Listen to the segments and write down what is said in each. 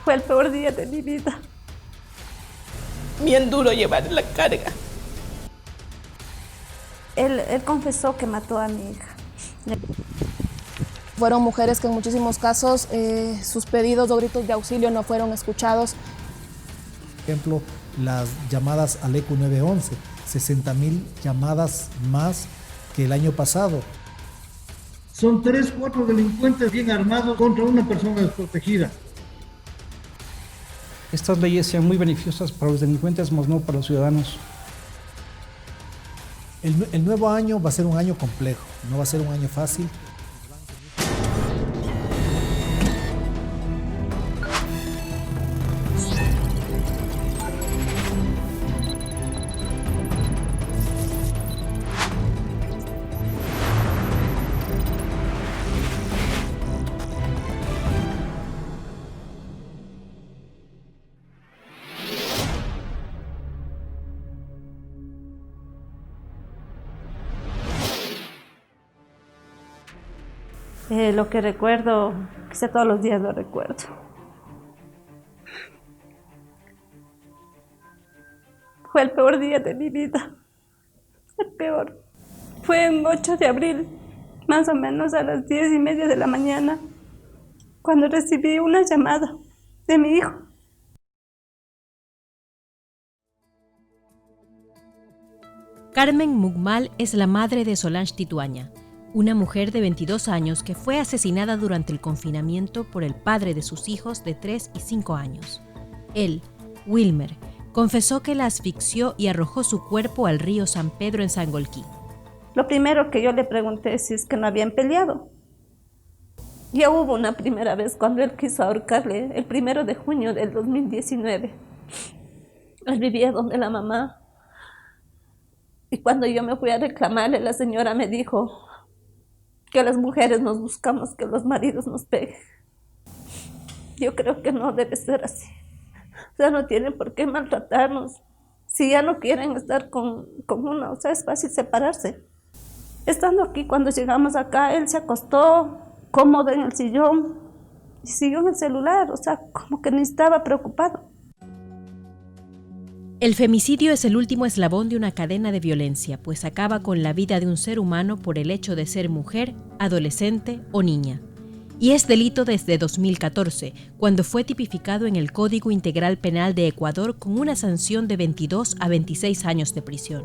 Fue el peor día de mi vida. Bien duro llevar la carga. Él confesó que mató a mi hija. Fueron mujeres que en muchísimos casos sus pedidos o gritos de auxilio no fueron escuchados. Por ejemplo, las llamadas al ECU 911, 60.000 llamadas más que el año pasado. Son 3, 4 delincuentes bien armados contra una persona desprotegida. Estas leyes sean muy beneficiosas para los delincuentes, más no para los ciudadanos. El nuevo año va a ser un año complejo, no va a ser un año fácil. Lo que recuerdo, quizá todos los días lo recuerdo. Fue el peor día de mi vida, el peor. Fue el 8 de abril, más o menos a las 10:30 de la mañana, cuando recibí una llamada de mi hijo. Carmen Mugmal es la madre de Solange Tituaña, una mujer de 22 años que fue asesinada durante el confinamiento por el padre de sus hijos de 3 y 5 años. Él, Wilmer, confesó que la asfixió y arrojó su cuerpo al río San Pedro en Sangolquí. Lo primero que yo le pregunté si es que no habían peleado. Ya hubo una primera vez cuando él quiso ahorcarle, el 1 de junio del 2019. Él vivía donde la mamá. Y cuando yo me fui a reclamarle, la señora me dijo que las mujeres nos buscamos que los maridos nos peguen. Yo creo que no debe ser así. O sea, no tienen por qué maltratarnos. Si ya no quieren estar con uno, o sea, es fácil separarse. Estando aquí, cuando llegamos acá, él se acostó cómodo en el sillón y siguió en el celular, o sea, como que ni estaba preocupado. El femicidio es el último eslabón de una cadena de violencia, pues acaba con la vida de un ser humano por el hecho de ser mujer, adolescente o niña. Y es delito desde 2014, cuando fue tipificado en el Código Integral Penal de Ecuador con una sanción de 22 a 26 años de prisión.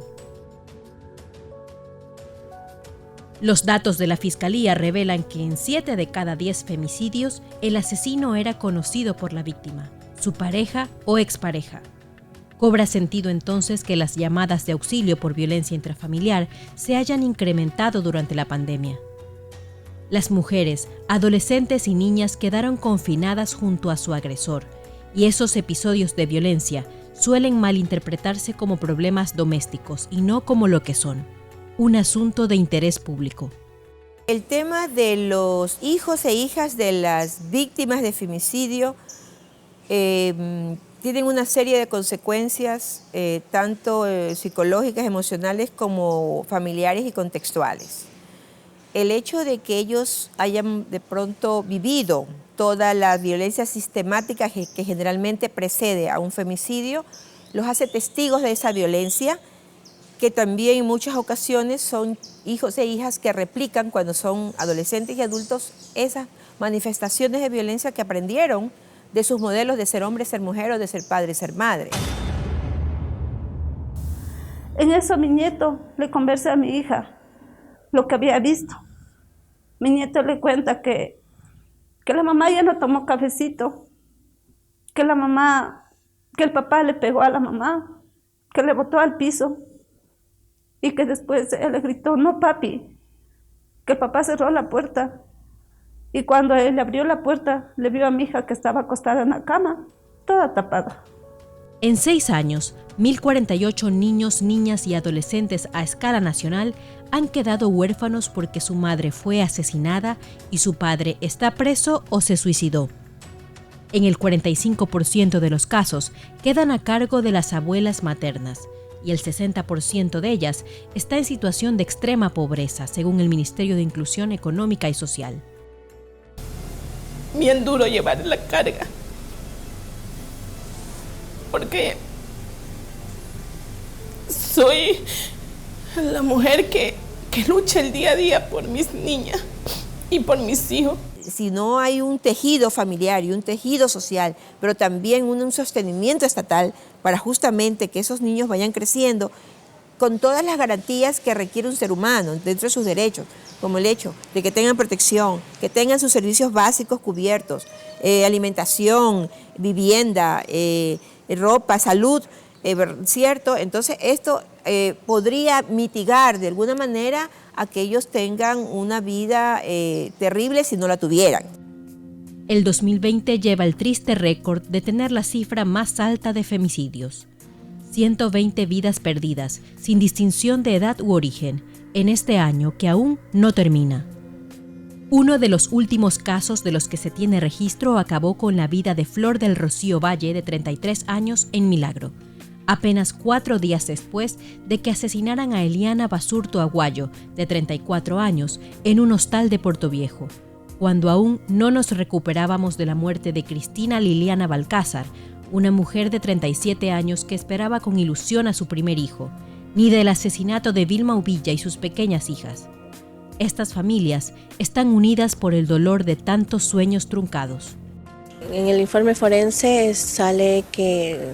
Los datos de la Fiscalía revelan que en 7 de cada 10 femicidios, el asesino era conocido por la víctima, su pareja o expareja. Cobra sentido entonces que las llamadas de auxilio por violencia intrafamiliar se hayan incrementado durante la pandemia. Las mujeres, adolescentes y niñas quedaron confinadas junto a su agresor, y esos episodios de violencia suelen malinterpretarse como problemas domésticos y no como lo que son, un asunto de interés público. El tema de los hijos e hijas de las víctimas de femicidio tienen una serie de consecuencias, tanto psicológicas, emocionales, como familiares y contextuales. El hecho de que ellos hayan de pronto vivido toda la violencia sistemática que generalmente precede a un femicidio, los hace testigos de esa violencia, que también en muchas ocasiones son hijos e hijas que replican cuando son adolescentes y adultos esas manifestaciones de violencia que aprendieron de sus modelos de ser hombre, ser mujer o de ser padre, ser madre. En eso mi nieto le conversa a mi hija lo que había visto. Mi nieto le cuenta que la mamá ya no tomó cafecito, que el papá le pegó a la mamá, que le botó al piso y que después él le gritó, no papi, que el papá cerró la puerta. Y cuando él abrió la puerta, le vio a mi hija que estaba acostada en la cama, toda tapada. En 6 años, 1.048 niños, niñas y adolescentes a escala nacional han quedado huérfanos porque su madre fue asesinada y su padre está preso o se suicidó. En el 45% de los casos, quedan a cargo de las abuelas maternas y el 60% de ellas está en situación de extrema pobreza, según el Ministerio de Inclusión Económica y Social. Bien duro llevar la carga. porque soy la mujer que lucha el día a día por mis niñas y por mis hijos. Si no hay un tejido familiar y un tejido social, pero también un sostenimiento estatal para justamente que esos niños vayan creciendo con todas las garantías que requiere un ser humano dentro de sus derechos, como el hecho de que tengan protección, que tengan sus servicios básicos cubiertos, alimentación, vivienda, ropa, salud, ¿cierto? Entonces esto podría mitigar de alguna manera a que ellos tengan una vida terrible si no la tuvieran. El 2020 lleva el triste récord de tener la cifra más alta de femicidios. 120 vidas perdidas, sin distinción de edad u origen, en este año que aún no termina. Uno de los últimos casos de los que se tiene registro acabó con la vida de Flor del Rocío Valle, de 33 años, en Milagro, apenas 4 días después de que asesinaran a Eliana Basurto Aguayo, de 34 años, en un hostal de Portoviejo, cuando aún no nos recuperábamos de la muerte de Cristina Liliana Balcázar, una mujer de 37 años que esperaba con ilusión a su primer hijo, ni del asesinato de Vilma Uvilla y sus pequeñas hijas. Estas familias están unidas por el dolor de tantos sueños truncados. En el informe forense sale que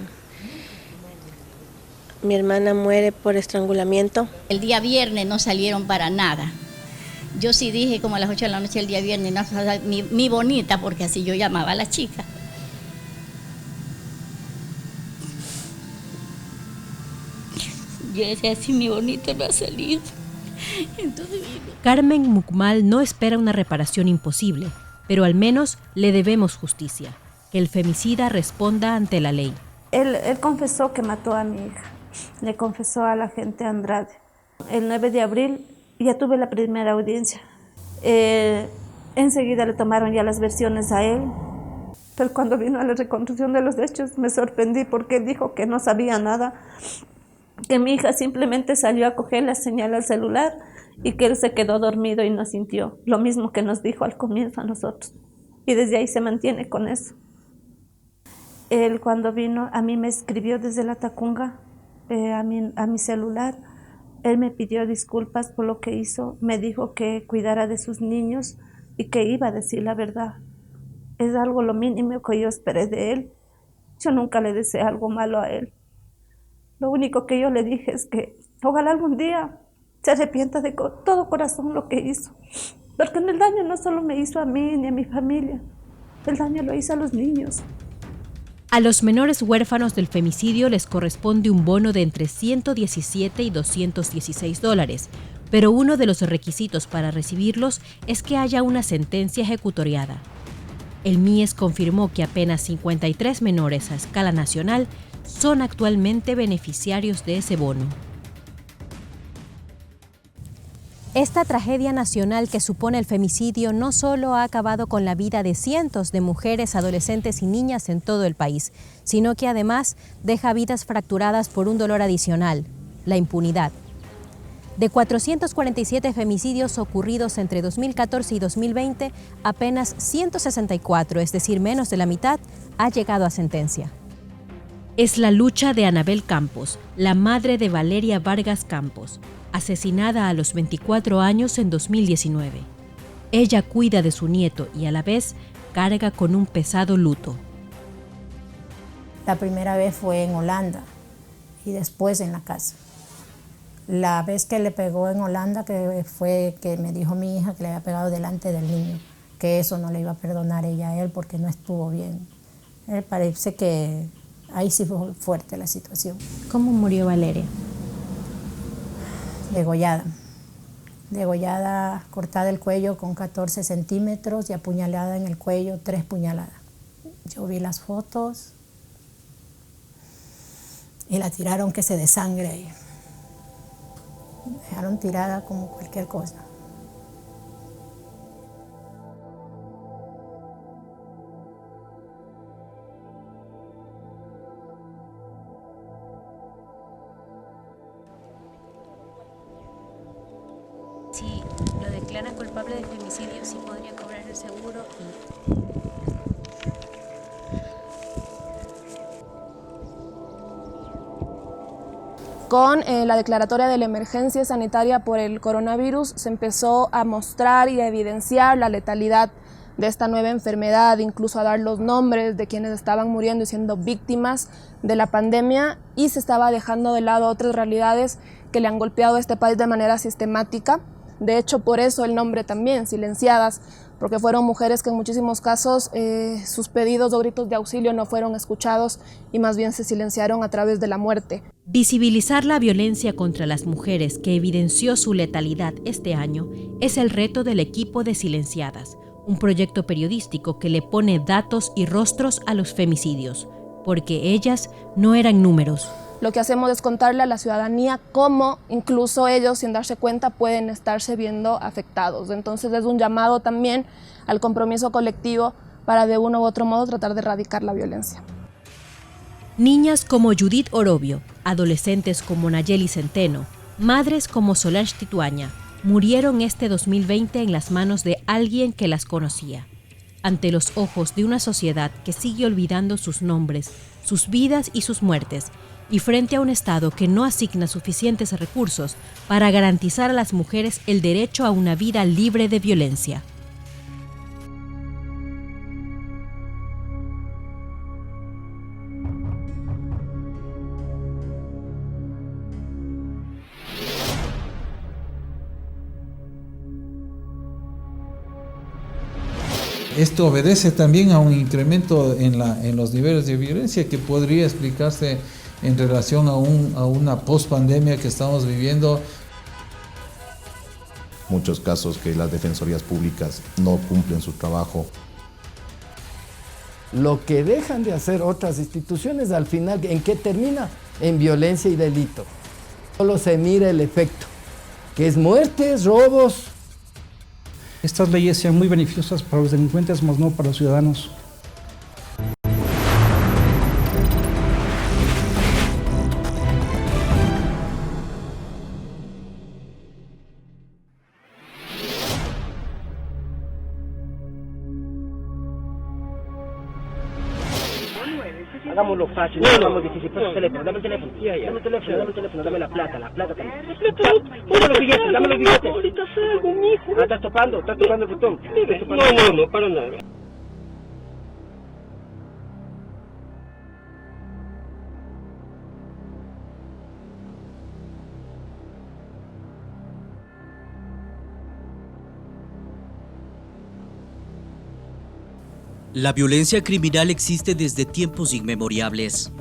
mi hermana muere por estrangulamiento. El día viernes no salieron para nada. Yo sí dije como a las 8 de la noche el día viernes, no, mi bonita, porque así yo llamaba a la chica. Yo decía, si mi bonita no ha salido. Entonces, Carmen Mukmal no espera una reparación imposible, pero al menos le debemos justicia, que el femicida responda ante la ley. Él confesó que mató a mi hija, le confesó a la agente Andrade. El 9 de abril ya tuve la primera audiencia. Enseguida le tomaron ya las versiones a él, pero cuando vino a la reconstrucción de los hechos me sorprendí porque él dijo que no sabía nada, que mi hija simplemente salió a coger la señal al celular y que él se quedó dormido y no sintió, lo mismo que nos dijo al comienzo a nosotros, y desde ahí se mantiene con eso. Él cuando vino a mí me escribió desde la Tacunga a mi celular. Él me pidió disculpas por lo que hizo, me dijo que cuidara de sus niños y que iba a decir la verdad. Es algo lo mínimo que yo esperé de él. Yo nunca le deseé algo malo a él. Lo único que yo le dije es que ojalá algún día se arrepienta de todo corazón lo que hizo. Porque el daño no solo me hizo a mí ni a mi familia, el daño lo hizo a los niños. A los menores huérfanos del femicidio les corresponde un bono de entre $117 y $216, pero uno de los requisitos para recibirlos es que haya una sentencia ejecutoriada. El MIES confirmó que apenas 53 menores a escala nacional son actualmente beneficiarios de ese bono. Esta tragedia nacional que supone el femicidio no solo ha acabado con la vida de cientos de mujeres, adolescentes y niñas en todo el país, sino que además deja vidas fracturadas por un dolor adicional, la impunidad. De 447 femicidios ocurridos entre 2014 y 2020, apenas 164, es decir, menos de la mitad, ha llegado a sentencia. Es la lucha de Anabel Campos, la madre de Valeria Vargas Campos, asesinada a los 24 años en 2019. Ella cuida de su nieto y a la vez carga con un pesado luto. La primera vez fue en Holanda y después en la casa. La vez que le pegó en Holanda, que fue que me dijo mi hija que le había pegado delante del niño, que eso no le iba a perdonar ella a él porque no estuvo bien. Él parece que ahí sí fue fuerte la situación. ¿Cómo murió Valeria? Degollada, cortada el cuello con 14 centímetros y apuñalada en el cuello 3 puñaladas. Yo vi las fotos y la tiraron que se desangre ahí. Dejaron tirada como cualquier cosa. Si lo declaran culpable de femicidio, sí podría cobrar el seguro y... Con la declaratoria de la emergencia sanitaria por el coronavirus se empezó a mostrar y a evidenciar la letalidad de esta nueva enfermedad, incluso a dar los nombres de quienes estaban muriendo y siendo víctimas de la pandemia, y se estaba dejando de lado otras realidades que le han golpeado a este país de manera sistemática. De hecho, por eso el nombre también, silenciadas, porque fueron mujeres que en muchísimos casos sus pedidos o gritos de auxilio no fueron escuchados y más bien se silenciaron a través de la muerte. Visibilizar la violencia contra las mujeres que evidenció su letalidad este año es el reto del equipo de Silenciadas, un proyecto periodístico que le pone datos y rostros a los femicidios, porque ellas no eran números. Lo que hacemos es contarle a la ciudadanía cómo incluso ellos, sin darse cuenta, pueden estarse viendo afectados. Entonces es un llamado también al compromiso colectivo para de uno u otro modo tratar de erradicar la violencia. Niñas como Judith Orobio, adolescentes como Nayeli Centeno, madres como Solange Tituaña, murieron este 2020 en las manos de alguien que las conocía, ante los ojos de una sociedad que sigue olvidando sus nombres, sus vidas y sus muertes, y frente a un Estado que no asigna suficientes recursos para garantizar a las mujeres el derecho a una vida libre de violencia. Esto obedece también a un incremento en los niveles de violencia que podría explicarse en relación a una pospandemia que estamos viviendo. Muchos casos que las defensorías públicas no cumplen su trabajo. Lo que dejan de hacer otras instituciones al final, ¿en qué termina? En violencia y delito. Solo se mira el efecto, que es muertes, robos. Estas leyes sean muy beneficiosas para los delincuentes, mas no para los ciudadanos. Hagámoslo fácil, no hagamos difícil. Pasa el teléfono, dame el teléfono. Dame el teléfono, dame la plata también. Dame los billetes, dame los billetes. Ahorita salgo, mijo. Estás topando el botón. No, para nada. La violencia criminal existe desde tiempos inmemoriales.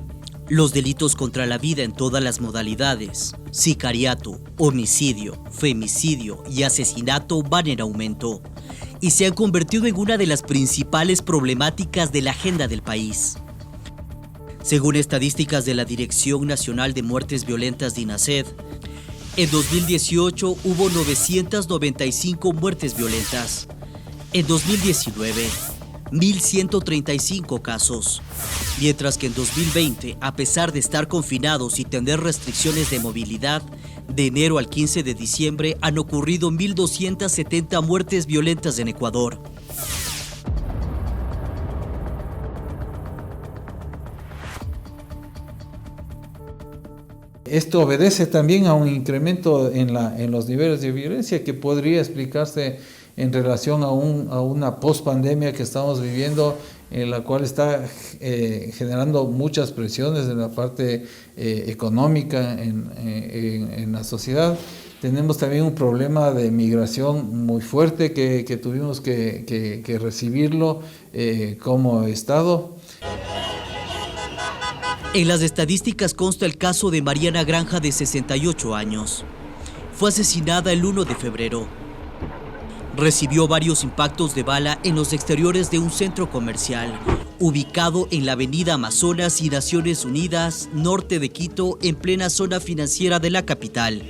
Los delitos contra la vida en todas las modalidades, sicariato, homicidio, femicidio y asesinato van en aumento y se han convertido en una de las principales problemáticas de la agenda del país. Según estadísticas de la Dirección Nacional de Muertes Violentas DINASED, en 2018 hubo 995 muertes violentas. En 2019, 1.135 casos, mientras que en 2020, a pesar de estar confinados y tener restricciones de movilidad, de enero al 15 de diciembre han ocurrido 1.270 muertes violentas en Ecuador. Esto obedece también a un incremento en los niveles de violencia que podría explicarse en relación a una pospandemia que estamos viviendo, en la cual está generando muchas presiones en la parte económica en la sociedad. Tenemos también un problema de migración muy fuerte que tuvimos que recibirlo como Estado. En las estadísticas consta el caso de Mariana Granja, de 68 años. Fue asesinada el 1 de febrero. Recibió varios impactos de bala en los exteriores de un centro comercial, ubicado en la avenida Amazonas y Naciones Unidas, norte de Quito, en plena zona financiera de la capital.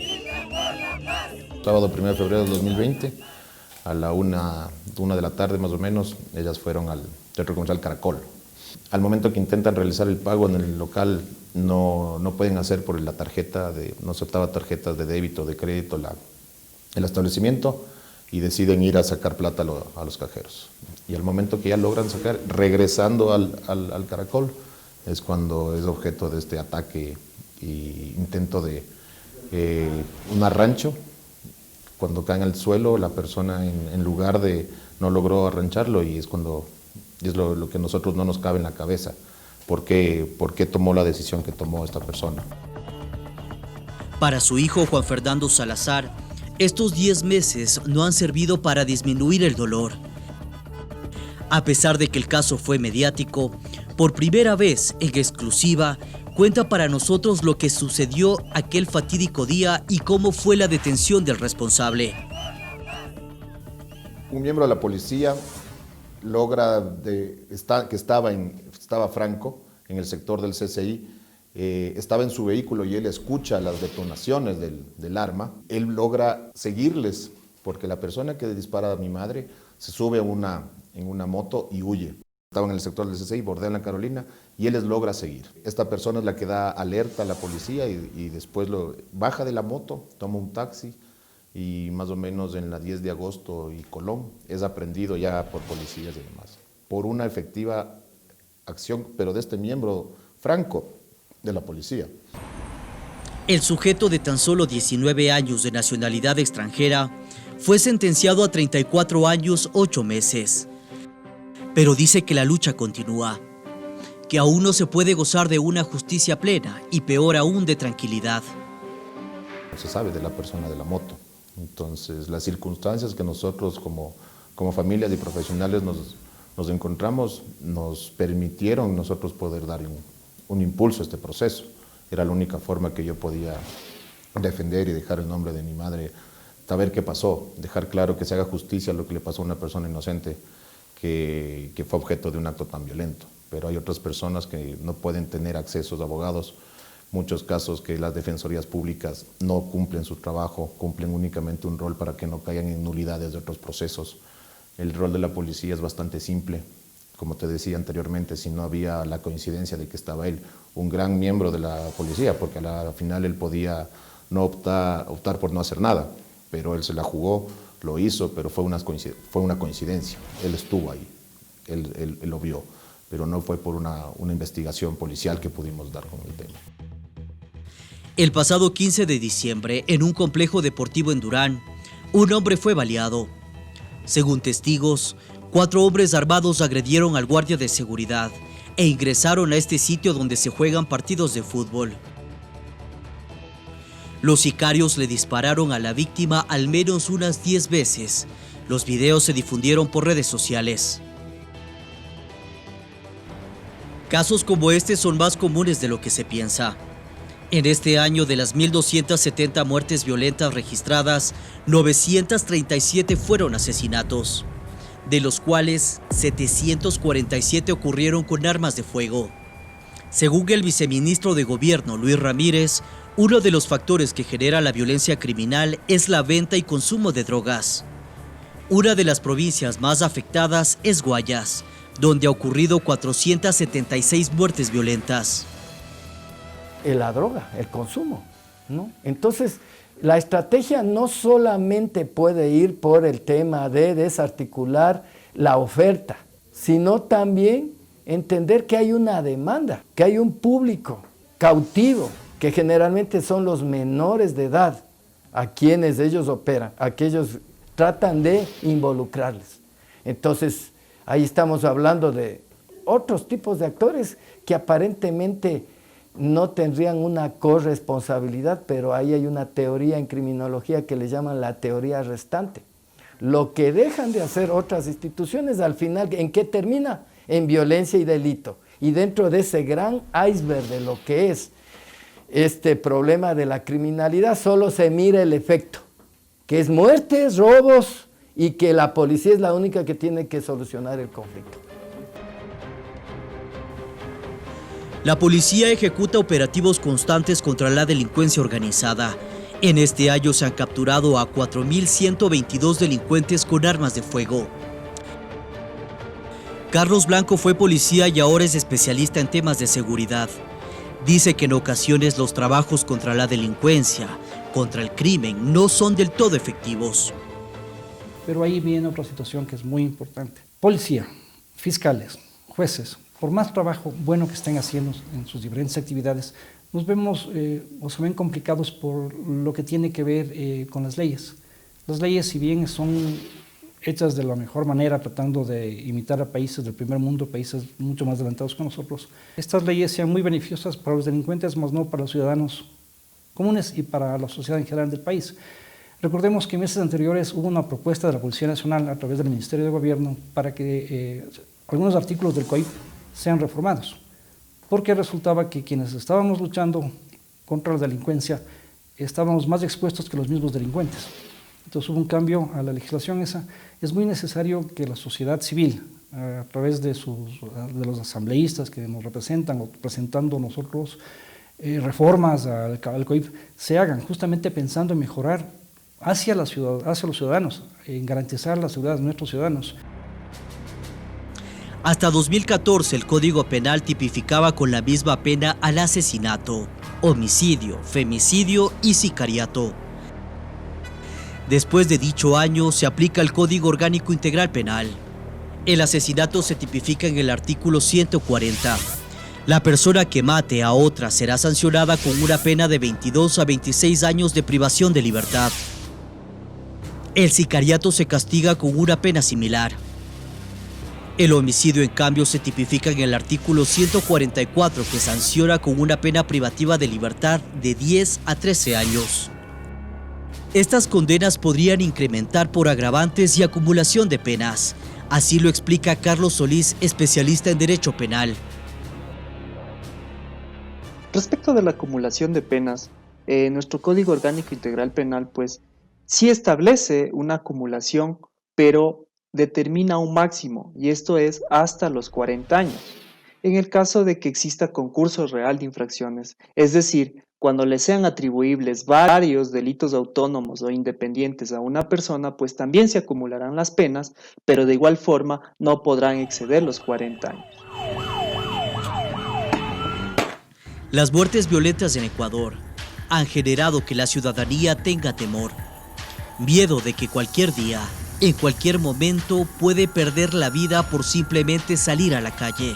Sábado 1 de febrero del 2020, a la una de la tarde más o menos, ellas fueron al centro comercial Caracol. Al momento que intentan realizar el pago en el local, no pueden hacer por la tarjeta, no aceptaba tarjetas de débito, de crédito, el establecimiento, y deciden ir a sacar plata a los cajeros. Y al momento que ya logran sacar, regresando al Caracol, es cuando es objeto de este ataque y intento de un arrancho. Cuando cae en el suelo, la persona en lugar de no logró arrancharlo, y es cuando es lo que a nosotros no nos cabe en la cabeza. ¿Por qué tomó la decisión que tomó esta persona? Para su hijo Juan Fernando Salazar, estos 10 meses no han servido para disminuir el dolor. A pesar de que el caso fue mediático, por primera vez en exclusiva, cuenta para nosotros lo que sucedió aquel fatídico día y cómo fue la detención del responsable. Un miembro de la policía logra que estaba Franco en el sector del CCI, estaba en su vehículo y él escucha las detonaciones del arma. Él logra seguirles porque la persona que dispara a mi madre se sube en una moto y huye. Estaban en el sector del CCI, bordean la Carolina, y él les logra seguir. Esta persona es la que da alerta a la policía y después baja de la moto, toma un taxi, y más o menos en la 10 de agosto y Colón es aprendido ya por policías y demás, por una efectiva acción, pero de este miembro Franco de la policía. El sujeto de tan solo 19 años de nacionalidad extranjera fue sentenciado a 34 años, 8 meses. Pero dice que la lucha continúa, que aún no se puede gozar de una justicia plena y peor aún de tranquilidad. No se sabe de la persona de la moto. Entonces, las circunstancias que nosotros como familias y profesionales nos encontramos nos permitieron nosotros poder dar un impulso a este proceso. Era la única forma que yo podía defender y dejar el nombre de mi madre, saber qué pasó, dejar claro que se haga justicia a lo que le pasó a una persona inocente que fue objeto de un acto tan violento. Pero hay otras personas que no pueden tener acceso a abogados, muchos casos que las defensorías públicas no cumplen su trabajo, cumplen únicamente un rol para que no caigan en nulidades de otros procesos. El rol de la policía es bastante simple. Como te decía anteriormente, si no había la coincidencia de que estaba él, un gran miembro de la policía, porque al final él podía no optar por no hacer nada, pero él se la jugó, lo hizo, pero fue una coincidencia. Él estuvo ahí, él lo vio, pero no fue por una investigación policial que pudimos dar con el tema. El pasado 15 de diciembre, en un complejo deportivo en Durán, un hombre fue baleado. Según testigos, 4 hombres armados agredieron al guardia de seguridad e ingresaron a este sitio donde se juegan partidos de fútbol. Los sicarios le dispararon a la víctima al menos unas 10 veces. Los videos se difundieron por redes sociales. Casos como este son más comunes de lo que se piensa. En este año, de las 1.270 muertes violentas registradas, 937 fueron asesinatos, de los cuales 747 ocurrieron con armas de fuego. Según el viceministro de Gobierno, Luis Ramírez, uno de los factores que genera la violencia criminal es la venta y consumo de drogas. Una de las provincias más afectadas es Guayas, donde ha ocurrido 476 muertes violentas. La droga, el consumo, ¿no? Entonces, la estrategia no solamente puede ir por el tema de desarticular la oferta, sino también entender que hay una demanda, que hay un público cautivo, que generalmente son los menores de edad, a quienes ellos operan, a que ellos tratan de involucrarles. Entonces, ahí estamos hablando de otros tipos de actores que aparentemente no tendrían una corresponsabilidad, pero ahí hay una teoría en criminología que le llaman la teoría restante. Lo que dejan de hacer otras instituciones, al final, ¿en qué termina? En violencia y delito. Y dentro de ese gran iceberg de lo que es este problema de la criminalidad, solo se mira el efecto, que es muertes, robos, y que la policía es la única que tiene que solucionar el conflicto. La policía ejecuta operativos constantes contra la delincuencia organizada. En este año se han capturado a 4.122 delincuentes con armas de fuego. Carlos Blanco fue policía y ahora es especialista en temas de seguridad. Dice que en ocasiones los trabajos contra la delincuencia, contra el crimen, no son del todo efectivos. Pero ahí viene otra situación que es muy importante. Policía, fiscales, jueces, por más trabajo bueno que estén haciendo en sus diferentes actividades, nos vemos o se ven complicados por lo que tiene que ver con las leyes. Las leyes, si bien son hechas de la mejor manera, tratando de imitar a países del primer mundo, países mucho más adelantados que nosotros, estas leyes sean muy beneficiosas para los delincuentes, más no para los ciudadanos comunes y para la sociedad en general del país. Recordemos que en meses anteriores hubo una propuesta de la Policía Nacional a través del Ministerio de Gobierno para que algunos artículos del COIP sean reformados, porque resultaba que quienes estábamos luchando contra la delincuencia estábamos más expuestos que los mismos delincuentes. Entonces hubo un cambio a la legislación esa. Es muy necesario que la sociedad civil, a través de los asambleístas que nos representan o presentando nosotros reformas al COIP, se hagan justamente pensando en mejorar hacia los ciudadanos, en garantizar la seguridad de nuestros ciudadanos. Hasta 2014 el Código Penal tipificaba con la misma pena al asesinato, homicidio, femicidio y sicariato. Después de dicho año se aplica el Código Orgánico Integral Penal. El asesinato se tipifica en el artículo 140. La persona que mate a otra será sancionada con una pena de 22 a 26 años de privación de libertad. El sicariato se castiga con una pena similar. El homicidio, en cambio, se tipifica en el artículo 144, que sanciona con una pena privativa de libertad de 10 a 13 años. Estas condenas podrían incrementar por agravantes y acumulación de penas. Así lo explica Carlos Solís, especialista en Derecho Penal. Respecto de la acumulación de penas, nuestro Código Orgánico Integral Penal, pues, sí establece una acumulación, pero determina un máximo, y esto es hasta los 40 años. En el caso de que exista concurso real de infracciones, es decir, cuando le sean atribuibles varios delitos autónomos o independientes a una persona, pues también se acumularán las penas, pero de igual forma no podrán exceder los 40 años. Las muertes violentas en Ecuador han generado que la ciudadanía tenga temor, miedo de que cualquier día, en cualquier momento, puede perder la vida por simplemente salir a la calle.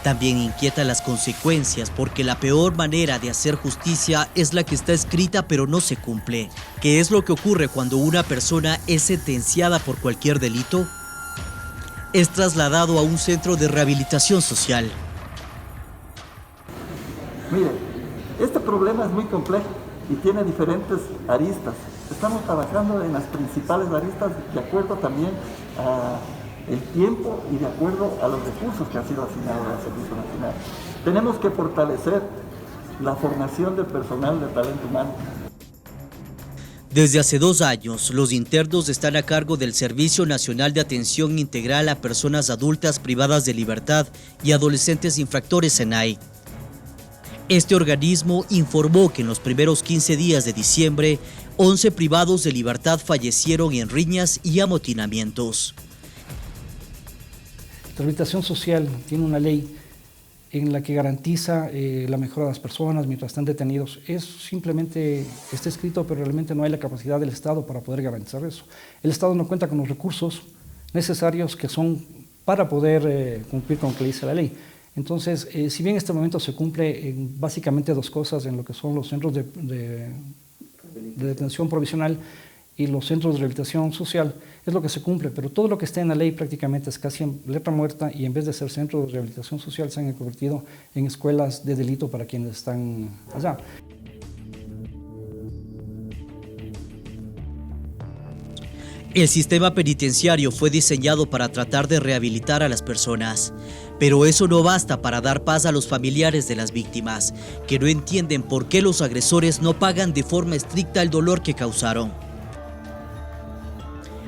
También inquieta las consecuencias, porque la peor manera de hacer justicia es la que está escrita pero no se cumple. ¿Qué es lo que ocurre cuando una persona es sentenciada por cualquier delito? Es trasladado a un centro de rehabilitación social. Mire, este problema es muy complejo y tiene diferentes aristas. Estamos trabajando en las principales aristas de acuerdo también a el tiempo y de acuerdo a los recursos que han sido asignados al Servicio Nacional. Tenemos que fortalecer la formación del personal de talento humano. Desde hace 2 años, los internos están a cargo del Servicio Nacional de Atención Integral a Personas Adultas Privadas de Libertad y Adolescentes Infractores SENAI. Este organismo informó que en los primeros 15 días de diciembre, 11 privados de libertad fallecieron en riñas y amotinamientos. La rehabilitación social tiene una ley en la que garantiza la mejora de las personas mientras están detenidos. Simplemente está escrito, pero realmente no hay la capacidad del Estado para poder garantizar eso. El Estado no cuenta con los recursos necesarios que son para poder cumplir con lo que dice la ley. Entonces, si bien en este momento se cumple en básicamente 2 cosas en lo que son los centros de detención provisional y los centros de rehabilitación social, es lo que se cumple, pero todo lo que está en la ley prácticamente es casi en letra muerta, y en vez de ser centros de rehabilitación social se han convertido en escuelas de delito para quienes están allá. El sistema penitenciario fue diseñado para tratar de rehabilitar a las personas, pero eso no basta para dar paz a los familiares de las víctimas, que no entienden por qué los agresores no pagan de forma estricta el dolor que causaron.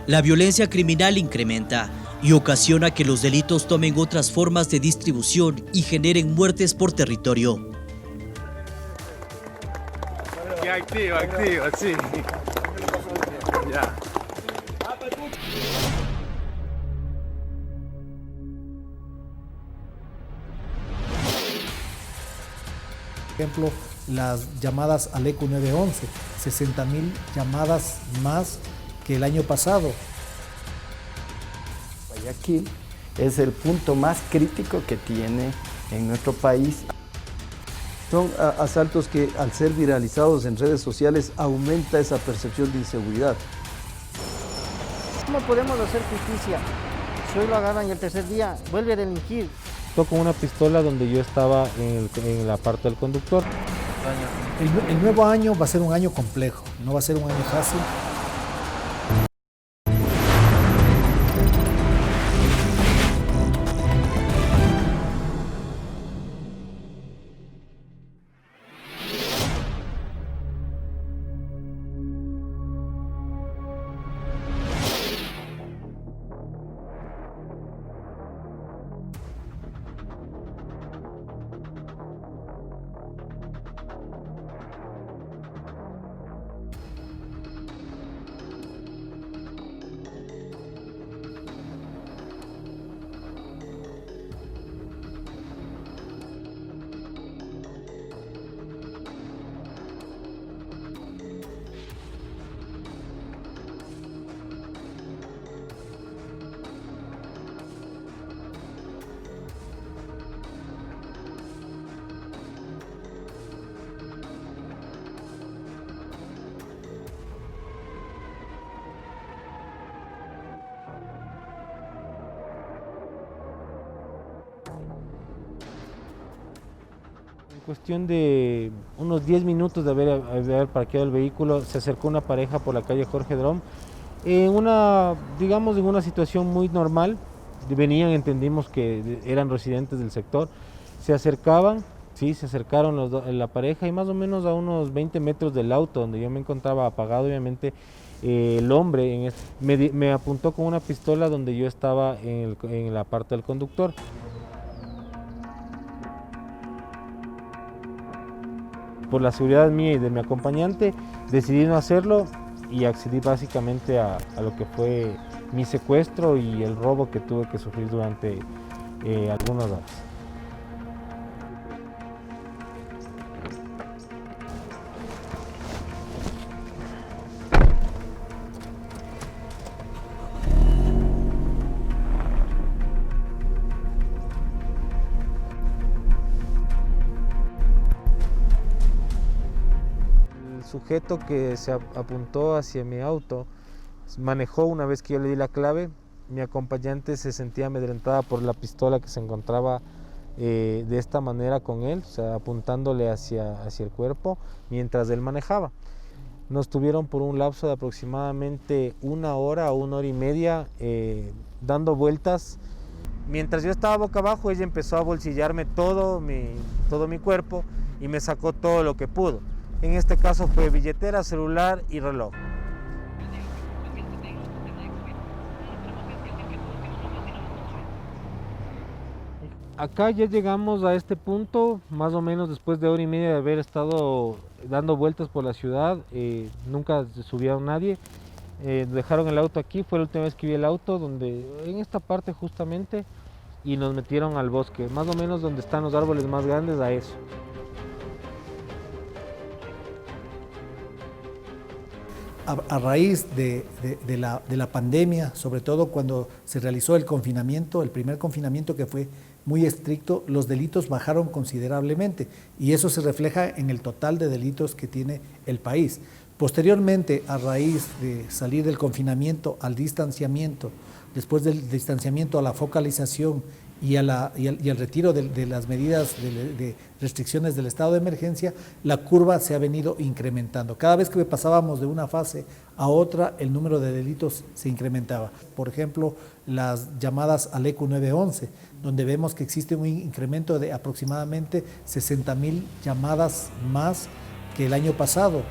La violencia criminal incrementa y ocasiona que los delitos tomen otras formas de distribución y generen muertes por territorio. Activo, sí. Ya. Por ejemplo, las llamadas al ECU 911, 60.000 llamadas más que el año pasado. Guayaquil, es el punto más crítico que tiene en nuestro país. Son asaltos que al ser viralizados en redes sociales aumenta esa percepción de inseguridad. ¿Cómo podemos hacer justicia? Si hoy lo agarran y el tercer día vuelve a delinquir. Con una pistola donde yo estaba en la parte del conductor. El nuevo año va a ser un año complejo, no va a ser un año fácil. Cuestión de unos 10 minutos de haber parqueado el vehículo, se acercó una pareja por la calle Jorge Drom, en una situación muy normal. Entendimos que eran residentes del sector, se acercaron la pareja, y más o menos a unos 20 metros del auto donde yo me encontraba apagado, obviamente el hombre me apuntó con una pistola donde yo estaba en la parte del conductor. Por la seguridad mía y de mi acompañante decidí no hacerlo y accedí básicamente a lo que fue mi secuestro y el robo que tuve que sufrir durante algunas horas. El sujeto que se apuntó hacia mi auto manejó una vez que yo le di la clave. Mi acompañante se sentía amedrentada por la pistola que se encontraba de esta manera con él, o sea, apuntándole hacia el cuerpo mientras él manejaba. Nos tuvieron por un lapso de aproximadamente 1 hora o 1 hora y media dando vueltas. Mientras yo estaba boca abajo, ella empezó a bolsillarme todo mi cuerpo y me sacó todo lo que pudo. En este caso fue billetera, celular y reloj. Acá ya llegamos a este punto, más o menos después de 1 hora y media de haber estado dando vueltas por la ciudad. Nunca subieron nadie, dejaron el auto aquí, fue la última vez que vi el auto, en esta parte justamente, y nos metieron al bosque, más o menos donde están los árboles más grandes, a eso. A raíz de la pandemia, sobre todo cuando se realizó el confinamiento, el primer confinamiento que fue muy estricto, los delitos bajaron considerablemente y eso se refleja en el total de delitos que tiene el país. Posteriormente, a raíz de salir del confinamiento al distanciamiento, después del distanciamiento a la focalización y al retiro de las medidas de restricciones del estado de emergencia, la curva se ha venido incrementando. Cada vez que pasábamos de una fase a otra, el número de delitos se incrementaba. Por ejemplo, las llamadas al ECU 911, donde vemos que existe un incremento de aproximadamente 60.000 llamadas más que el año pasado.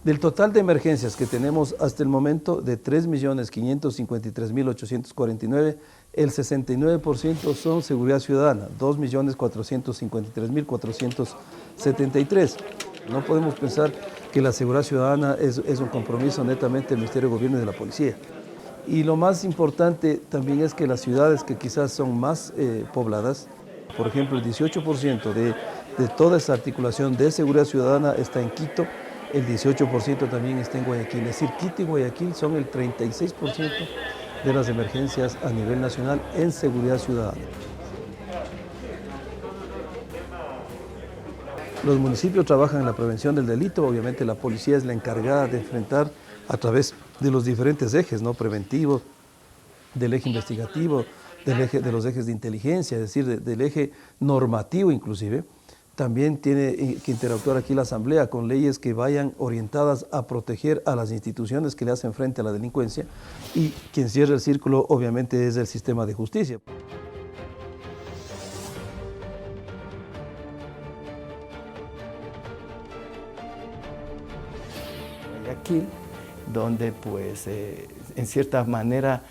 Del total de emergencias que tenemos hasta el momento, de 3.553.849, el 69% son seguridad ciudadana, 2.453.473. No podemos pensar que la seguridad ciudadana es un compromiso netamente del Ministerio de Gobierno y de la Policía. Y lo más importante también es que las ciudades que quizás son más pobladas, por ejemplo, el 18% de toda esa articulación de seguridad ciudadana está en Quito, el 18% también está en Guayaquil. Es decir, Quito y Guayaquil son el 36% de las emergencias a nivel nacional en seguridad ciudadana. Los municipios trabajan en la prevención del delito, obviamente la policía es la encargada de enfrentar a través de los diferentes ejes, ¿no? Preventivos, del eje investigativo, de los ejes de inteligencia, es decir, del eje normativo inclusive. También tiene que interactuar aquí la Asamblea con leyes que vayan orientadas a proteger a las instituciones que le hacen frente a la delincuencia, y quien cierra el círculo obviamente es el sistema de justicia. Guayaquil, donde pues en cierta manera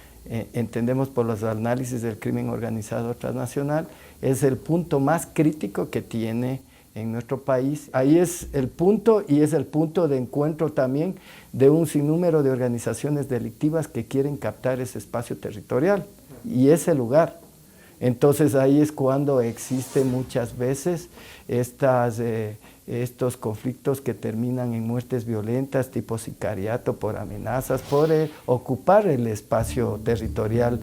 entendemos por los análisis del crimen organizado transnacional, es el punto más crítico que tiene en nuestro país. Ahí es el punto, y es el punto de encuentro también de un sinnúmero de organizaciones delictivas que quieren captar ese espacio territorial y ese lugar. Entonces ahí es cuando existen muchas veces estos conflictos que terminan en muertes violentas, tipo sicariato, por amenazas, por ocupar el espacio territorial.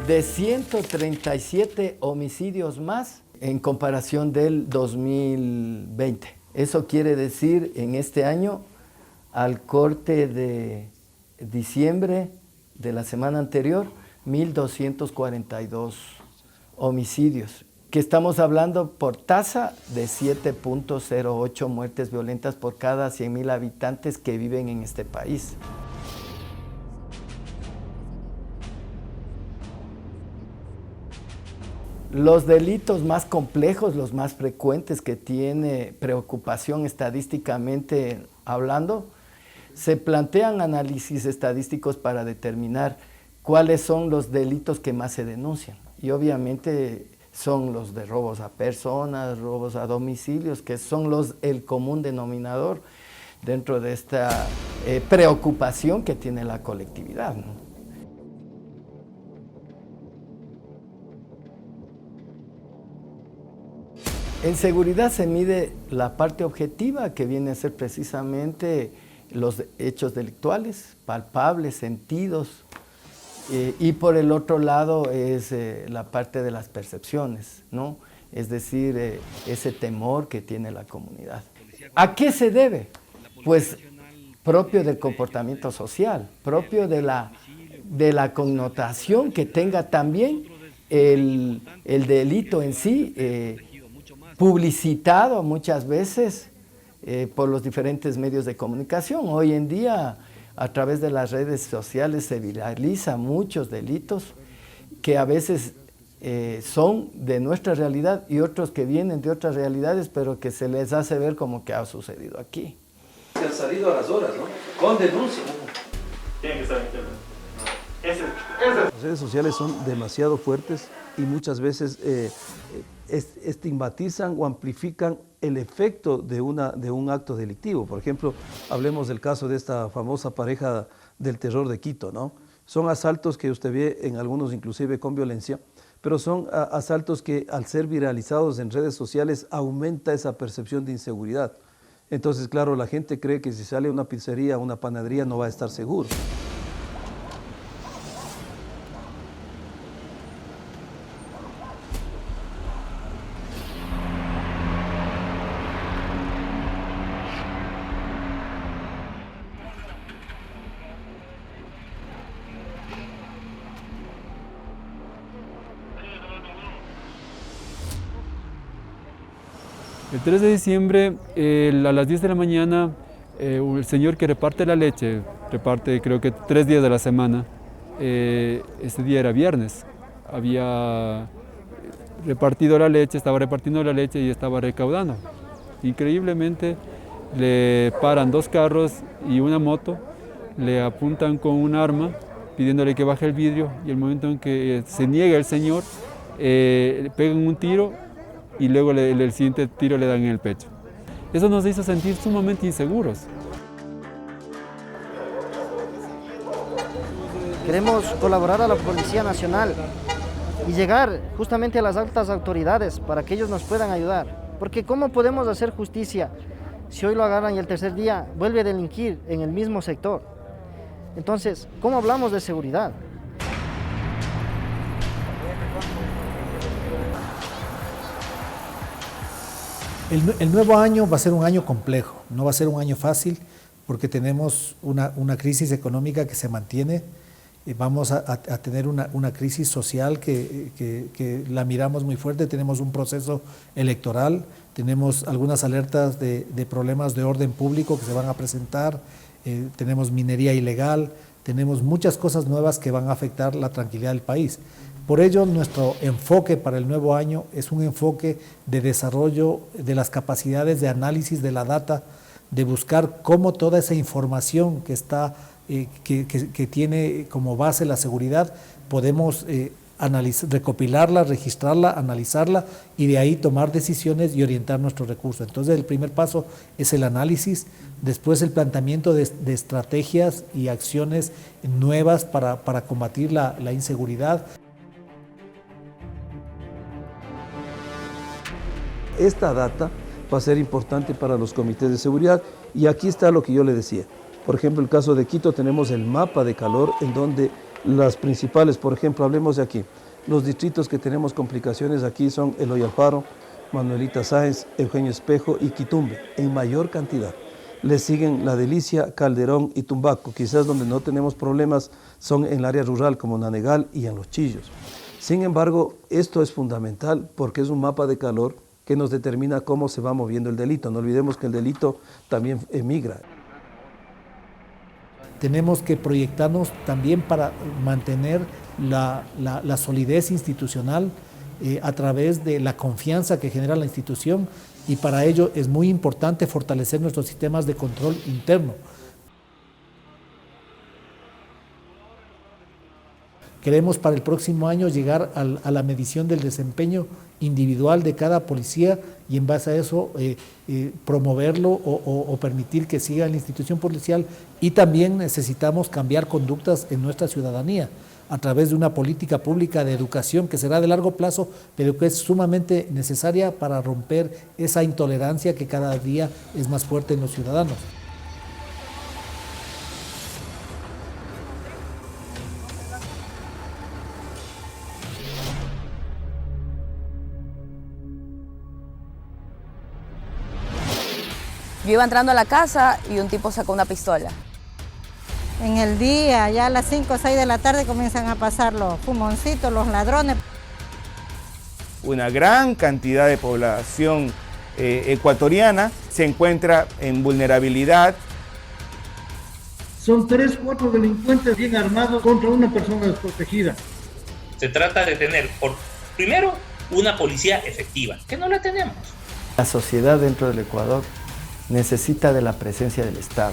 De 137 homicidios más en comparación del 2020. Eso quiere decir, en este año, al corte de diciembre de la semana anterior, 1.242 homicidios, que estamos hablando por tasa de 7.08 muertes violentas por cada 100.000 habitantes que viven en este país. Los delitos más complejos, los más frecuentes que tiene preocupación estadísticamente hablando, se plantean análisis estadísticos para determinar cuáles son los delitos que más se denuncian. Y obviamente son los de robos a personas, robos a domicilios, que son el común denominador dentro de esta preocupación que tiene la colectividad, ¿no? En seguridad se mide la parte objetiva, que viene a ser precisamente los hechos delictuales, palpables, sentidos, y por el otro lado es la parte de las percepciones, ¿no? Es decir, ese temor que tiene la comunidad. ¿A qué se debe? Pues propio del comportamiento social, propio de la connotación que tenga también el delito en sí, publicitado muchas veces por los diferentes medios de comunicación. Hoy en día, a través de las redes sociales, se viralizan muchos delitos que a veces son de nuestra realidad y otros que vienen de otras realidades, pero que se les hace ver como que ha sucedido aquí. Se han salido a las horas, ¿no? Con denuncia. Tienen que estar en internet. Las redes sociales son demasiado fuertes y muchas veces estigmatizan o amplifican el efecto de un acto delictivo. Por ejemplo, hablemos del caso de esta famosa pareja del terror de Quito, ¿no? Son asaltos que usted ve en algunos inclusive con violencia, pero son asaltos que al ser viralizados en redes sociales aumenta esa percepción de inseguridad. Entonces, claro, la gente cree que si sale a una pizzería o una panadería no va a estar seguro. El 3 de diciembre, a las 10 de la mañana, el señor que reparte la leche, reparte creo que 3 días de la semana, ese día era viernes, había repartido la leche, estaba repartiendo la leche y estaba recaudando. Increíblemente le paran 2 carros y una moto, le apuntan con un arma pidiéndole que baje el vidrio, y el momento en que se niega el señor, le pegan un tiro y luego el siguiente tiro le dan en el pecho. Eso nos hizo sentir sumamente inseguros. Queremos colaborar a la Policía Nacional y llegar justamente a las altas autoridades para que ellos nos puedan ayudar. Porque ¿cómo podemos hacer justicia si hoy lo agarran y el tercer día vuelve a delinquir en el mismo sector? Entonces, ¿cómo hablamos de seguridad? El nuevo año va a ser un año complejo, no va a ser un año fácil porque tenemos una crisis económica que se mantiene, vamos a tener una crisis social que la miramos muy fuerte, tenemos un proceso electoral, tenemos algunas alertas de problemas de orden público que se van a presentar, tenemos minería ilegal, tenemos muchas cosas nuevas que van a afectar la tranquilidad del país. Por ello, nuestro enfoque para el nuevo año es un enfoque de desarrollo de las capacidades de análisis de la data, de buscar cómo toda esa información que está, que tiene como base la seguridad, podemos recopilarla, registrarla, analizarla y de ahí tomar decisiones y orientar nuestros recursos. Entonces, el primer paso es el análisis, después el planteamiento de estrategias y acciones nuevas para combatir la inseguridad. Esta data va a ser importante para los comités de seguridad y aquí está lo que yo le decía. Por ejemplo, el caso de Quito tenemos el mapa de calor en donde las principales, por ejemplo, hablemos de aquí, los distritos que tenemos complicaciones aquí son Eloy Alfaro, Manuelita Sáenz, Eugenio Espejo y Quitumbe, en mayor cantidad. Le siguen La Delicia, Calderón y Tumbaco. Quizás donde no tenemos problemas son en el área rural como Nanegal y en Los Chillos. Sin embargo, esto es fundamental porque es un mapa de calor que nos determina cómo se va moviendo el delito. No olvidemos que el delito también emigra. Tenemos que proyectarnos también para mantener la solidez institucional a través de la confianza que genera la institución y para ello es muy importante fortalecer nuestros sistemas de control interno. Queremos para el próximo año llegar a la medición del desempeño individual de cada policía y en base a eso promoverlo o permitir que siga en la institución policial y también necesitamos cambiar conductas en nuestra ciudadanía a través de una política pública de educación que será de largo plazo, pero que es sumamente necesaria para romper esa intolerancia que cada día es más fuerte en los ciudadanos. Yo iba entrando a la casa y un tipo sacó una pistola. En el día, ya a las 5 o 6 de la tarde comienzan a pasar los fumoncitos, los ladrones. Una gran cantidad de población ecuatoriana se encuentra en vulnerabilidad. Son 3 o 4 delincuentes bien armados contra una persona desprotegida. Se trata de tener, primero, una policía efectiva, que no la tenemos. La sociedad dentro del Ecuador necesita de la presencia del Estado.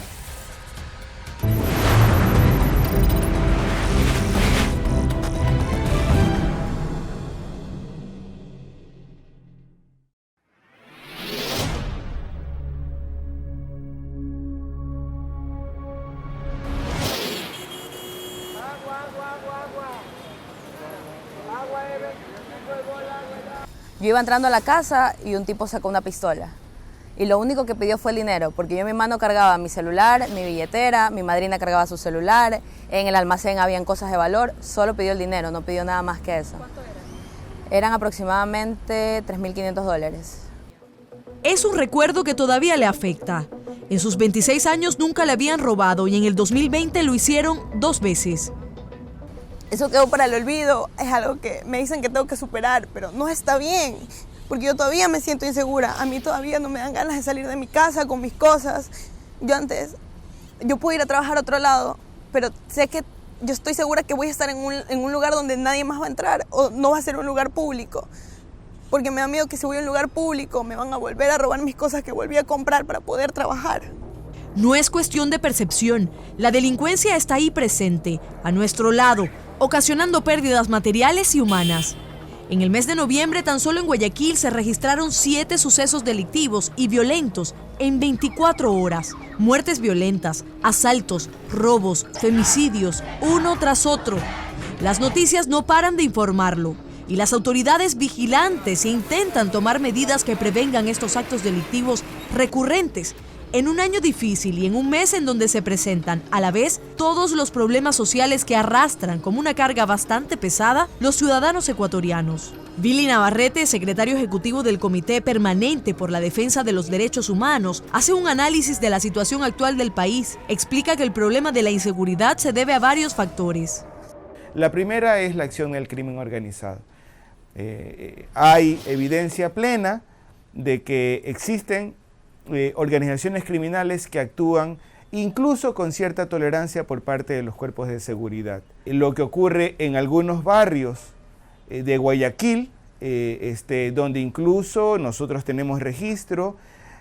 Yo iba entrando a la casa y un tipo sacó una pistola. Y lo único que pidió fue el dinero, porque yo en mi mano cargaba mi celular, mi billetera, mi madrina cargaba su celular, en el almacén habían cosas de valor, solo pidió el dinero, no pidió nada más que eso. ¿Cuánto eran aproximadamente $3.500. Es un recuerdo que todavía le afecta. En sus 26 años nunca le habían robado y en el 2020 lo hicieron 2 veces. Eso quedó para el olvido, es algo que me dicen que tengo que superar, pero no está bien. Porque yo todavía me siento insegura, a mí todavía no me dan ganas de salir de mi casa con mis cosas. Yo puedo ir a trabajar a otro lado, pero sé que yo estoy segura que voy a estar en un lugar donde nadie más va a entrar o no va a ser un lugar público. Porque me da miedo que si voy a un lugar público me van a volver a robar mis cosas que volví a comprar para poder trabajar. No es cuestión de percepción, la delincuencia está ahí presente, a nuestro lado, ocasionando pérdidas materiales y humanas. En el mes de noviembre, tan solo en Guayaquil se registraron 7 sucesos delictivos y violentos en 24 horas. Muertes violentas, asaltos, robos, femicidios, uno tras otro. Las noticias no paran de informarlo. y las autoridades vigilantes intentan tomar medidas que prevengan estos actos delictivos recurrentes en un año difícil y en un mes en donde se presentan a la vez todos los problemas sociales que arrastran como una carga bastante pesada los ciudadanos ecuatorianos. Billy Navarrete, secretario ejecutivo del Comité Permanente por la Defensa de los Derechos Humanos, hace un análisis de la situación actual del país. Explica que el problema de la inseguridad se debe a varios factores. La primera es la acción del crimen organizado. Hay evidencia plena de que existen organizaciones criminales que actúan incluso con cierta tolerancia por parte de los cuerpos de seguridad. Lo que ocurre en algunos barrios de Guayaquil, donde incluso nosotros tenemos registro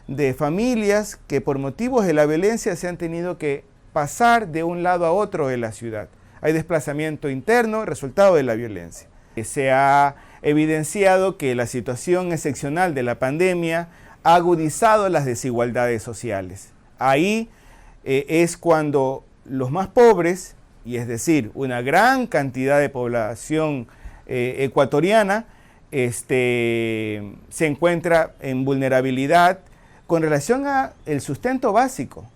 de familias que por motivos de la violencia se han tenido que pasar de un lado a otro de la ciudad. Hay desplazamiento interno, resultado de la violencia. Se ha evidenciado que la situación excepcional de la pandemia ha agudizado las desigualdades sociales. Ahí es cuando los más pobres, y es decir, una gran cantidad de población ecuatoriana, se encuentra en vulnerabilidad con relación al sustento básico,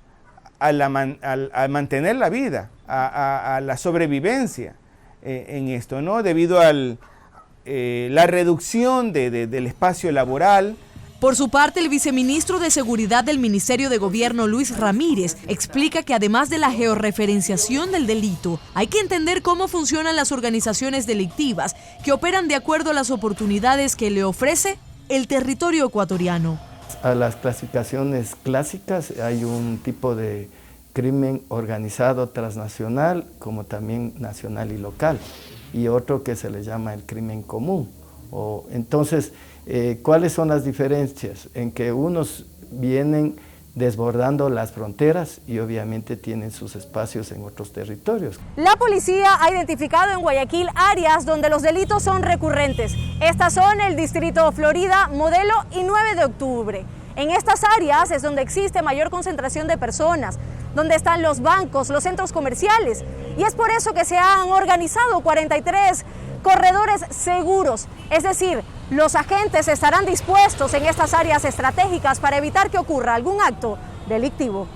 a mantener la vida, a la sobrevivencia en esto, ¿no? Debido a la reducción del espacio laboral. Por su parte, el viceministro de Seguridad del Ministerio de Gobierno, Luis Ramírez, explica que además de la georreferenciación del delito, hay que entender cómo funcionan las organizaciones delictivas que operan de acuerdo a las oportunidades que le ofrece el territorio ecuatoriano. A las clasificaciones clásicas hay un tipo de crimen organizado transnacional, como también nacional y local, y otro que se le llama el crimen común. Entonces, ¿cuáles son las diferencias? En que unos vienen desbordando las fronteras y obviamente tienen sus espacios en otros territorios. La policía ha identificado en Guayaquil áreas donde los delitos son recurrentes. Estas son el distrito Florida, Modelo y 9 de octubre. En estas áreas es donde existe mayor concentración de personas, donde están los bancos, los centros comerciales. Y es por eso que se han organizado 43 corredores seguros, es decir, los agentes estarán dispuestos en estas áreas estratégicas para evitar que ocurra algún acto delictivo.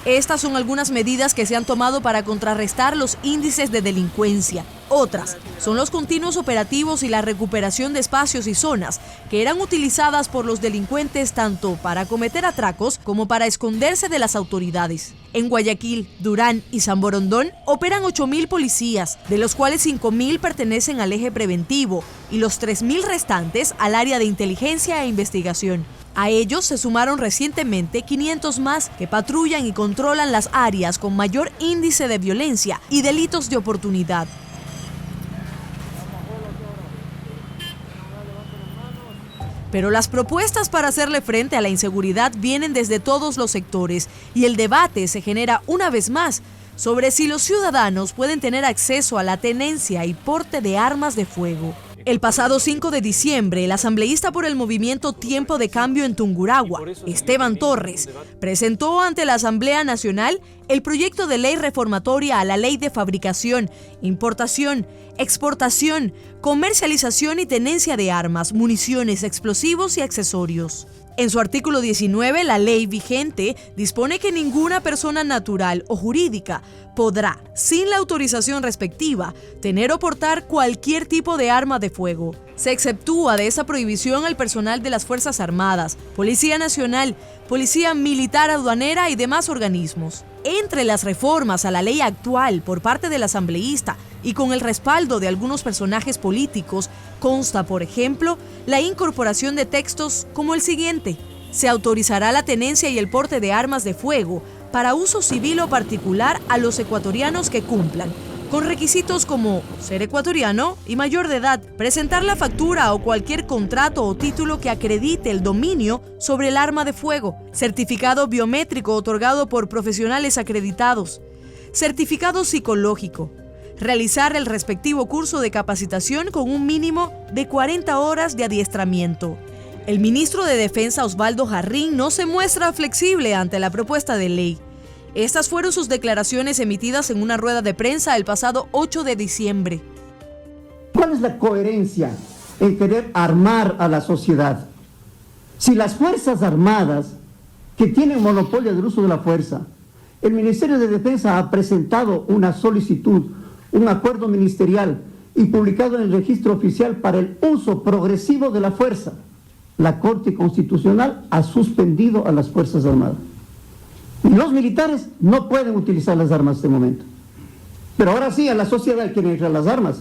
Estas son algunas medidas que se han tomado para contrarrestar los índices de delincuencia. Otras son los continuos operativos y la recuperación de espacios y zonas que eran utilizadas por los delincuentes tanto para cometer atracos como para esconderse de las autoridades. En Guayaquil, Durán y San Borondón operan 8.000 policías, de los cuales 5.000 pertenecen al eje preventivo y los 3.000 restantes al área de inteligencia e investigación. A ellos se sumaron recientemente 500 más que patrullan y controlan las áreas con mayor índice de violencia y delitos de oportunidad. Pero las propuestas para hacerle frente a la inseguridad vienen desde todos los sectores y el debate se genera una vez más sobre si los ciudadanos pueden tener acceso a la tenencia y porte de armas de fuego. El pasado 5 de diciembre, el asambleísta por el movimiento Tiempo de Cambio en Tungurahua, Esteban Torres, presentó ante la Asamblea Nacional el proyecto de ley reformatoria a la Ley de Fabricación, Importación, Exportación, Comercialización y Tenencia de Armas, Municiones, Explosivos y Accesorios. En su artículo 19, la ley vigente dispone que ninguna persona natural o jurídica podrá, sin la autorización respectiva, tener o portar cualquier tipo de arma de fuego. Se exceptúa de esa prohibición al personal de las Fuerzas Armadas, Policía Nacional, Policía Militar Aduanera y demás organismos. Entre las reformas a la ley actual por parte del asambleísta y con el respaldo de algunos personajes políticos, consta, por ejemplo, la incorporación de textos como el siguiente: se autorizará la tenencia y el porte de armas de fuego para uso civil o particular a los ecuatorianos que cumplan con requisitos como ser ecuatoriano y mayor de edad, presentar la factura o cualquier contrato o título que acredite el dominio sobre el arma de fuego, certificado biométrico otorgado por profesionales acreditados, certificado psicológico, realizar el respectivo curso de capacitación con un mínimo de 40 horas de adiestramiento. El ministro de Defensa, Osvaldo Jarrín, no se muestra flexible ante la propuesta de ley. Estas fueron sus declaraciones emitidas en una rueda de prensa el pasado 8 de diciembre. ¿Cuál es la coherencia en querer armar a la sociedad? Si las Fuerzas Armadas, que tienen monopolio del uso de la fuerza, el Ministerio de Defensa ha presentado una solicitud, un acuerdo ministerial y publicado en el registro oficial para el uso progresivo de la fuerza, la Corte Constitucional ha suspendido a las Fuerzas Armadas. Y los militares no pueden utilizar las armas en este momento. Pero ahora sí, a la sociedad quieren entrar las armas.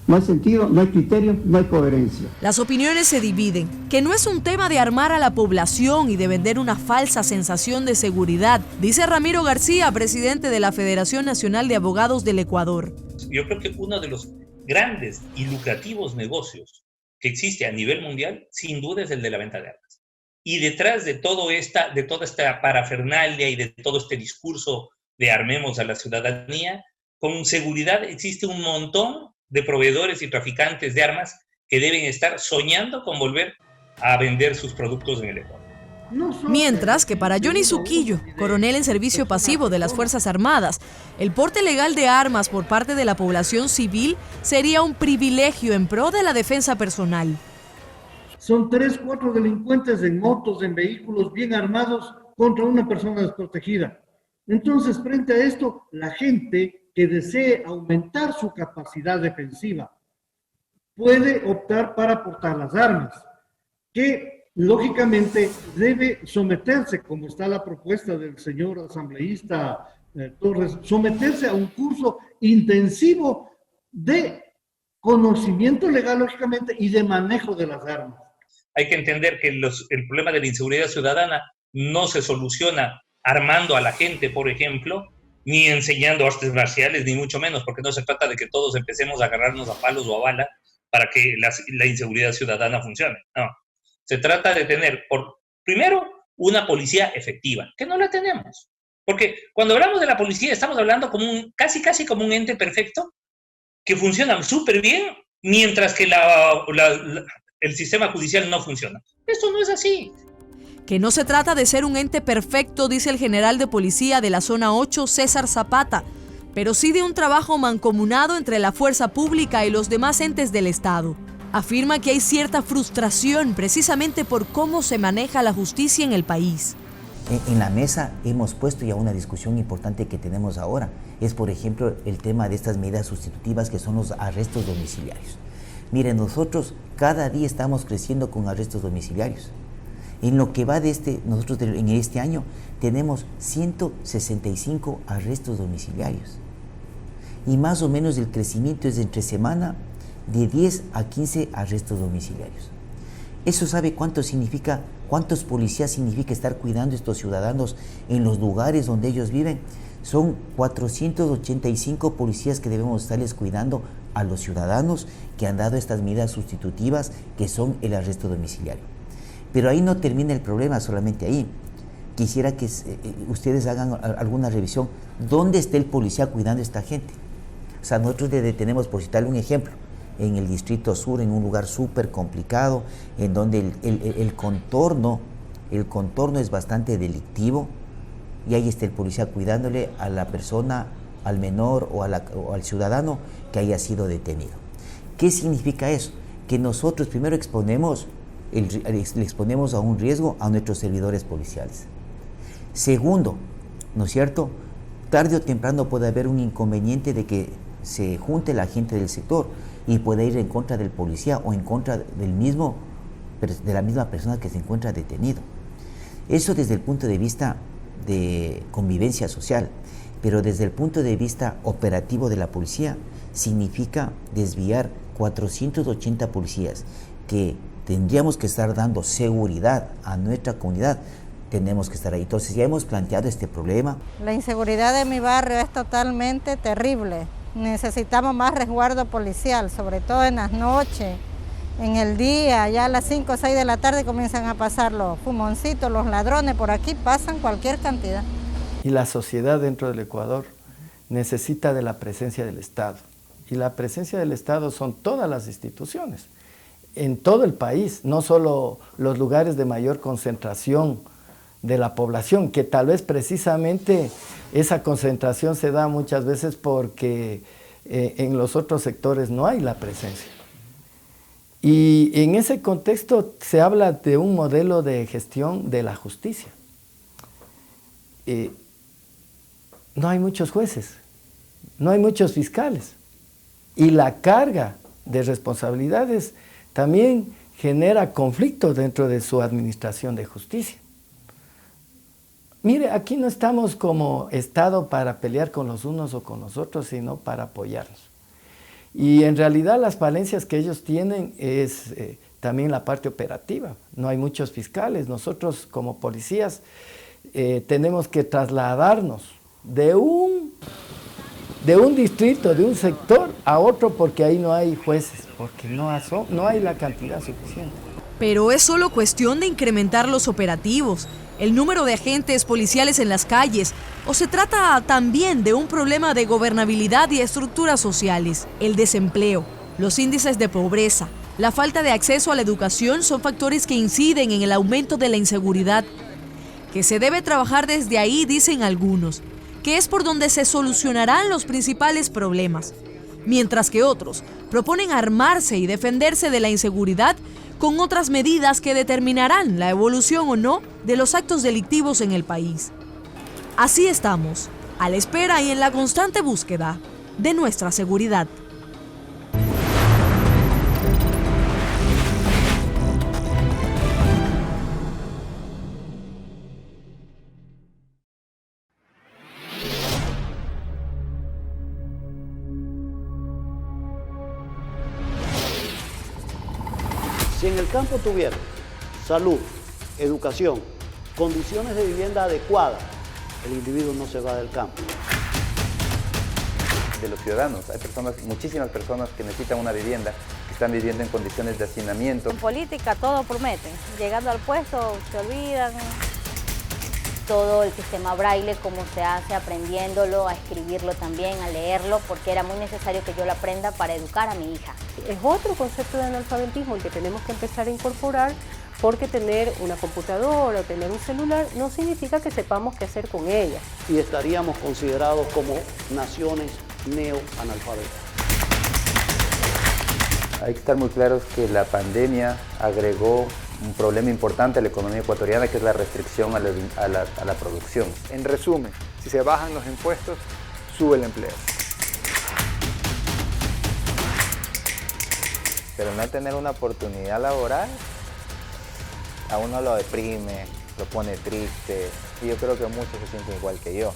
No hay sentido, no hay criterio, no hay coherencia. Las opiniones se dividen, que no es un tema de armar a la población y de vender una falsa sensación de seguridad, dice Ramiro García, presidente de la Federación Nacional de Abogados del Ecuador. Yo creo que uno de los grandes y lucrativos negocios que existe a nivel mundial, sin duda, es el de la venta de armas. Y detrás de toda esta parafernalia y de todo este discurso de armemos a la ciudadanía, con seguridad existe un montón de proveedores y traficantes de armas que deben estar soñando con volver a vender sus productos en el Ecuador. Mientras que para Johnny Suquillo, coronel en servicio pasivo de las Fuerzas Armadas, el porte legal de armas por parte de la población civil sería un privilegio en pro de la defensa personal. Son 3, 4 delincuentes en motos, en vehículos bien armados contra una persona desprotegida. Entonces, frente a esto, la gente que desee aumentar su capacidad defensiva puede optar para portar las armas, que lógicamente debe someterse, como está la propuesta del señor asambleísta Torres, someterse a un curso intensivo de conocimiento legal, lógicamente, y de manejo de las armas. Hay que entender que el problema de la inseguridad ciudadana no se soluciona armando a la gente, por ejemplo, ni enseñando artes marciales, ni mucho menos, porque no se trata de que todos empecemos a agarrarnos a palos o a bala para que la inseguridad ciudadana funcione. No. Se trata de tener, primero, una policía efectiva, que no la tenemos. Porque cuando hablamos de la policía estamos hablando como casi como un ente perfecto que funciona súper bien, mientras que el sistema judicial no funciona. Esto no es así. Que no se trata de ser un ente perfecto, dice el general de policía de la Zona 8, César Zapata, pero sí de un trabajo mancomunado entre la fuerza pública y los demás entes del Estado. Afirma que hay cierta frustración precisamente por cómo se maneja la justicia en el país. En la mesa hemos puesto ya una discusión importante que tenemos ahora. Es, por ejemplo, el tema de estas medidas sustitutivas que son los arrestos domiciliarios. Miren, nosotros cada día estamos creciendo con arrestos domiciliarios. En lo que va nosotros en este año tenemos 165 arrestos domiciliarios. Y más o menos el crecimiento es entre semana de 10 a 15 arrestos domiciliarios. ¿Eso sabe cuánto significa, cuántos policías significa estar cuidando a estos ciudadanos en los lugares donde ellos viven? Son 485 policías que debemos estarles cuidando a los ciudadanos que han dado estas medidas sustitutivas que son el arresto domiciliario. Pero ahí no termina el problema, solamente ahí. Quisiera que ustedes hagan alguna revisión. ¿Dónde está el policía cuidando a esta gente? O sea, nosotros le detenemos, por citarle un ejemplo, en el Distrito Sur, en un lugar súper complicado, en donde el contorno es bastante delictivo, y ahí está el policía cuidándole a la persona, al menor o al ciudadano que haya sido detenido. ¿Qué significa eso? Que nosotros primero le exponemos a un riesgo a nuestros servidores policiales. Segundo, ¿no es cierto? Tarde o temprano puede haber un inconveniente de que se junte la gente del sector y pueda ir en contra del policía o en contra de la misma persona que se encuentra detenido. Eso desde el punto de vista de convivencia social, pero desde el punto de vista operativo de la policía significa desviar 480 policías que tendríamos que estar dando seguridad a nuestra comunidad. Tenemos que estar ahí. Entonces ya hemos planteado este problema. La inseguridad de mi barrio es totalmente terrible. Necesitamos más resguardo policial, sobre todo en las noches. En el día, ya a las 5 o 6 de la tarde comienzan a pasar los fumoncitos, los ladrones, por aquí pasan cualquier cantidad. Y la sociedad dentro del Ecuador necesita de la presencia del Estado. Y la presencia del Estado son todas las instituciones, en todo el país, no solo los lugares de mayor concentración de la población, que tal vez precisamente esa concentración se da muchas veces porque en los otros sectores no hay la presencia. Y en ese contexto se habla de un modelo de gestión de la justicia. No hay muchos jueces, no hay muchos fiscales. Y la carga de responsabilidades también genera conflictos dentro de su administración de justicia. Mire, aquí no estamos como Estado para pelear con los unos o con los otros, sino para apoyarnos. Y en realidad las falencias que ellos tienen es también la parte operativa. No hay muchos fiscales. Nosotros como policías tenemos que trasladarnos de un distrito, de un sector a otro, porque ahí no hay jueces, porque no hay la cantidad suficiente. Pero es solo cuestión de incrementar los operativos, el número de agentes policiales en las calles, o se trata también de un problema de gobernabilidad y estructuras sociales. El desempleo, los índices de pobreza, la falta de acceso a la educación son factores que inciden en el aumento de la inseguridad, que se debe trabajar desde ahí, dicen algunos, que es por donde se solucionarán los principales problemas, mientras que otros proponen armarse y defenderse de la inseguridad con otras medidas que determinarán la evolución o no de los actos delictivos en el país. Así estamos, a la espera y en la constante búsqueda de nuestra seguridad. Si en el campo tuviera salud, educación, condiciones de vivienda adecuadas, el individuo no se va del campo. De los ciudadanos, hay muchísimas personas que necesitan una vivienda, que están viviendo en condiciones de hacinamiento. En política todo prometen, llegando al puesto se olvidan. Todo el sistema braille, cómo se hace, aprendiéndolo, a escribirlo también, a leerlo, porque era muy necesario que yo lo aprenda para educar a mi hija. Es otro concepto de analfabetismo el que tenemos que empezar a incorporar, porque tener una computadora o tener un celular no significa que sepamos qué hacer con ella. Y estaríamos considerados como naciones neoanalfabetas. Hay que estar muy claros que la pandemia agregó un problema importante a la economía ecuatoriana, que es la restricción a la producción. En resumen, si se bajan los impuestos, sube el empleo. Pero no tener una oportunidad laboral, a uno lo deprime, lo pone triste, y yo creo que muchos se sienten igual que yo.